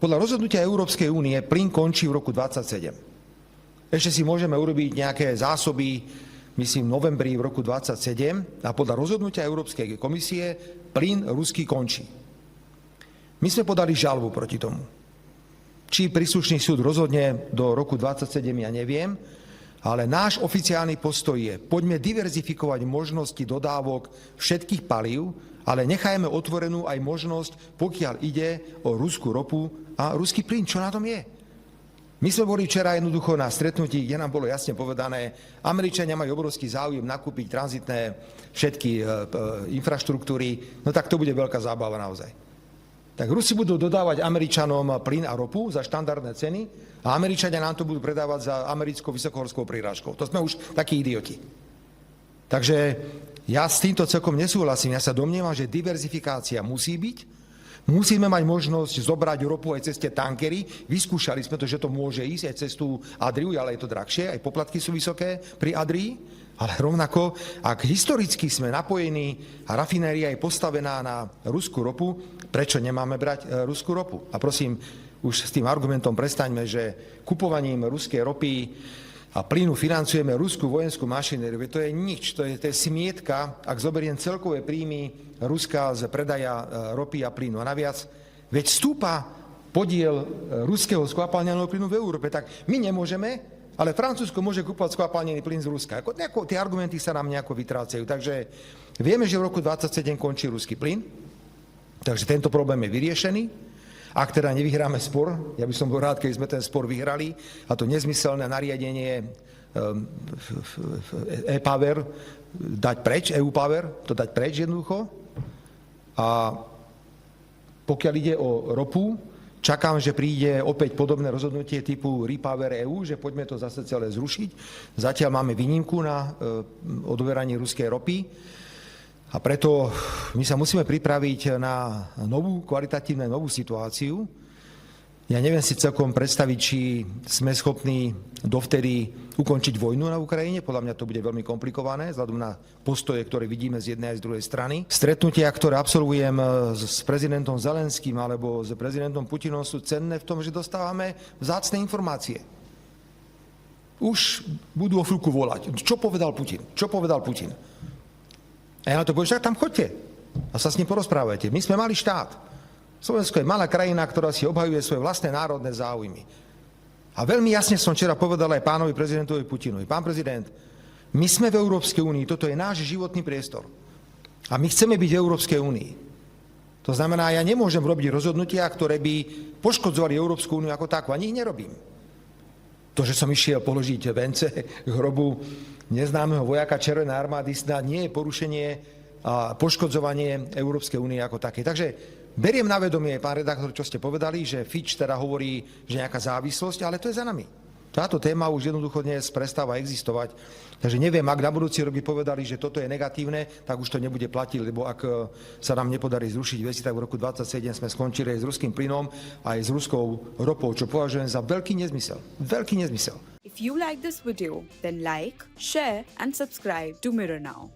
Podľa rozhodnutia Európskej únie plyn končí v roku 2027. Ešte si môžeme urobiť nejaké zásoby, myslím, v novembri v roku 2027 a podľa rozhodnutia Európskej komisie plyn ruský končí. My sme podali žalobu proti tomu. Či príslušný súd rozhodne do roku 2027, ja neviem, ale náš oficiálny postoj je, poďme diverzifikovať možnosti dodávok všetkých palív, ale nechajme otvorenú aj možnosť, pokiaľ ide o ruskú ropu a ruský plyn. Čo na tom je? My sme boli včera jednoducho na stretnutí, kde nám bolo jasne povedané, Američania majú obrovský záujem nakúpiť tranzitné všetky infraštruktúry, no tak to bude veľká zábava naozaj. Tak Rusi budú dodávať Američanom plyn a ropu za štandardné ceny a Američania nám to budú predávať za americkou vysokohorskou prírážkou. To sme už takí idioti. Takže ja s týmto celkom nesúhlasím. Ja sa domnievam, že diverzifikácia musí byť. Musíme mať možnosť zobrať ropu aj cez tie tankery. Vyskúšali sme to, že to môže ísť aj cez tú Adriu, ale je to drahšie, aj poplatky sú vysoké pri Adrii. Ale rovnako, ak historicky sme napojení a rafinéria je postavená na ruskú ropu, prečo nemáme brať ruskú ropu? A prosím, už s tým argumentom prestaňme, že kupovaním ruskej ropy a plynu financujeme ruskú vojenskú mašinériu. To je nič, to je smietka, ak zoberiem celkové príjmy Ruska z predaja ropy a plynu. A naviac, veď stúpa podiel ruského skvapalneného plynu v Európe, tak my nemôžeme, ale Francúzsko môže kúpovať skvapalnený plyn z Ruska. Tie argumenty sa nám nejako vytrácajú. Takže vieme, že v roku 2027 končí ruský plyn, takže tento problém je vyriešený. Ak teda nevyhráme spor, ja by som bol rád, keby sme ten spor vyhrali, a to nezmyselné nariadenie e-power dať preč, EU-power, to dať preč jednoducho. A pokiaľ ide o ropu, čakám, že príde opäť podobné rozhodnutie typu Repower EU, že poďme to zase celé zrušiť. Zatiaľ máme výnimku na odoberanie ruskej ropy. A preto my sa musíme pripraviť na kvalitatívne novú situáciu. Ja neviem si celkom predstaviť, či sme schopní dovtedy ukončiť vojnu na Ukrajine. Podľa mňa to bude veľmi komplikované, vzhľadom na postoje, ktoré vidíme z jednej aj z druhej strany. Stretnutia, ktoré absolvujem s prezidentom Zelenským alebo s prezidentom Putinom, sú cenné v tom, že dostávame vzácne informácie. Už budú o chvíľku volať. Čo povedal Putin? Čo povedal Putin? A ja na to poviem, že tam choďte a sa s ním porozprávajte. My sme mali štát. Slovensko je malá krajina, ktorá si obhajuje svoje vlastné národné záujmy. A veľmi jasne som včera povedal aj pánovi prezidentovi Putinovi. Pán prezident, my sme v Európskej únii, toto je náš životný priestor. A my chceme byť v Európskej únii. To znamená, ja nemôžem robiť rozhodnutia, ktoré by poškodzovali Európsku úniu ako takú. Ani ich nerobím. To, že som išiel položiť vence k hrobu neznámeho vojaka Červenej armády, snad nie je porušenie a poškodzovanie Európskej únie ako také. Takže beriem na vedomie, pán redaktor, čo ste povedali, že Fitch teda hovorí, že nejaká závislosť, ale to je za nami. Táto téma už jednoducho dnes prestáva existovať. Takže neviem, ak na budúci rok by povedali, že toto je negatívne, tak už to nebude platiť, lebo ak sa nám nepodarí zrušiť veci, tak v roku 2027 sme skončili aj s ruským plynom, aj s ruskou ropou, čo považujem za veľký nezmysel. Veľký nezmysel. If you like this video, then like, share and subscribe to Mirror Now.